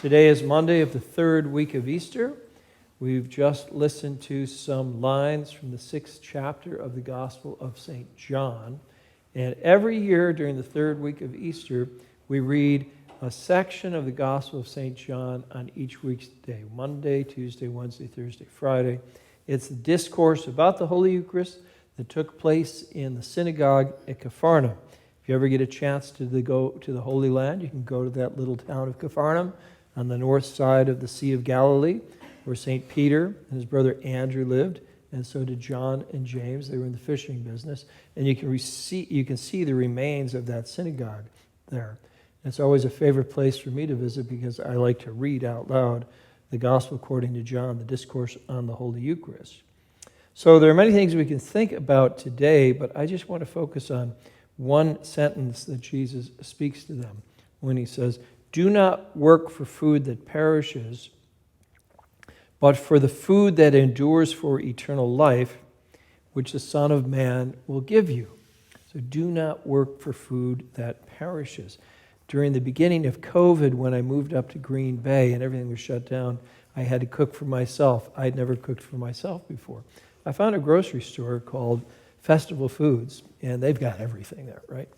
Today is Monday of the third week of Easter. We've just listened to some lines from the 6th chapter of the Gospel of St. John. And every year during the third week of Easter, we read a section of the Gospel of St. John on each week's day. Monday, Tuesday, Wednesday, Thursday, Friday. It's the discourse about the Holy Eucharist that took place in the synagogue at Capharnaum. If you ever get a chance to go to the Holy Land, you can go to that little town of Capharnaum on the north side of the Sea of Galilee, where St. Peter and his brother Andrew lived, and so did John and James. They were in the fishing business, and you can see the remains of that synagogue there. It's always a favorite place for me to visit because I like to read out loud the Gospel according to John, the discourse on the Holy Eucharist. So there are many things we can think about today, but I just want to focus on one sentence that Jesus speaks to them when he says, "Do not work for food that perishes, but for the food that endures for eternal life, which the Son of Man will give you." So do not work for food that perishes. During the beginning of COVID, when I moved up to Green Bay and everything was shut down, I had to cook for myself. I'd never cooked for myself before. I found a grocery store called Festival Foods, and they've got everything there, right?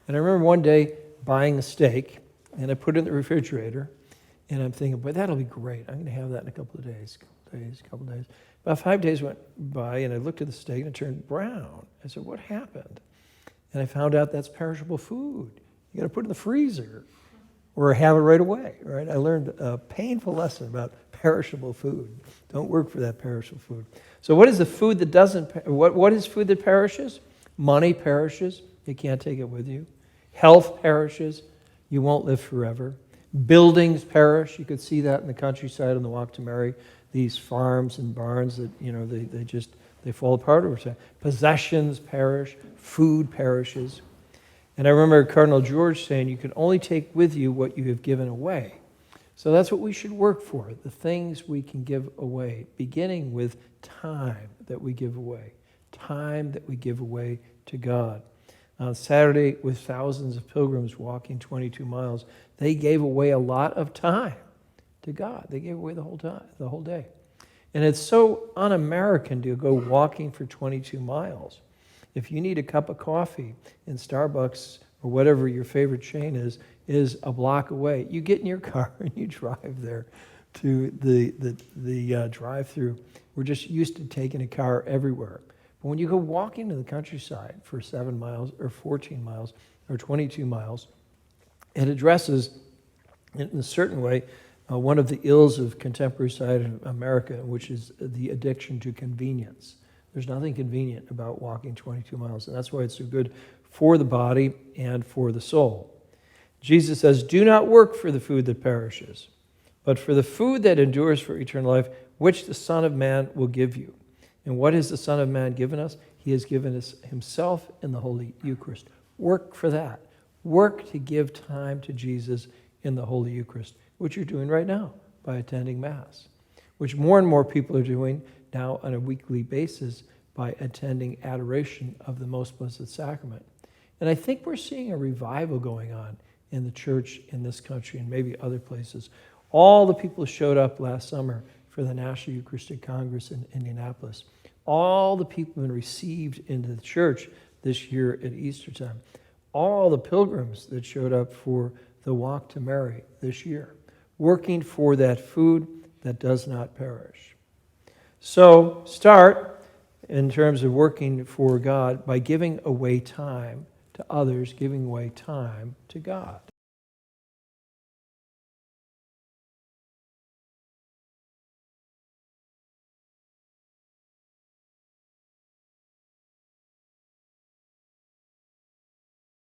And I remember one day buying a steak, and I put it in the refrigerator, and I'm thinking, boy, that'll be great. I'm going to have that in a couple of days. About 5 days went by, and I looked at the steak, and it turned brown. I said, what happened? And I found out that's perishable food. You got to put it in the freezer or have it right away, right? I learned a painful lesson about perishable food. Don't work for that perishable food. So what is the food that doesn't, what is food that perishes? Money perishes. You can't take it with you. Health perishes. You won't live forever. Buildings perish. You could see that in the countryside on the walk to Mary. These farms and barns that, they fall apart over time. Possessions perish. Food perishes. And I remember Cardinal George saying, you can only take with you what you have given away. So that's what we should work for, the things we can give away, beginning with time that we give away. Time that we give away to God. On Saturday, with thousands of pilgrims walking 22 miles, they gave away a lot of time to God. They gave away the whole day. And it's so un-American to go walking for 22 miles. If you need a cup of coffee in Starbucks or whatever your favorite chain is a block away, you get in your car and you drive there to the drive-through. We're just used to taking a car everywhere. But when you go walking to the countryside for 7 miles or 14 miles or 22 miles, it addresses, in a certain way, one of the ills of contemporary society in America, which is the addiction to convenience. There's nothing convenient about walking 22 miles, and that's why it's so good for the body and for the soul. Jesus says, do not work for the food that perishes, but for the food that endures for eternal life, which the Son of Man will give you. And what has the Son of Man given us? He has given us himself in the Holy Eucharist. Work for that. Work to give time to Jesus in the Holy Eucharist, which you're doing right now by attending Mass, which more and more people are doing now on a weekly basis by attending adoration of the Most Blessed Sacrament. And I think we're seeing a revival going on in the church in this country and maybe other places. All the people who showed up last summer for the National Eucharistic Congress in Indianapolis, all the people who have been received into the church this year at Easter time, all the pilgrims that showed up for the Walk to Mary this year, working for that food that does not perish. So start in terms of working for God by giving away time to others, giving away time to God.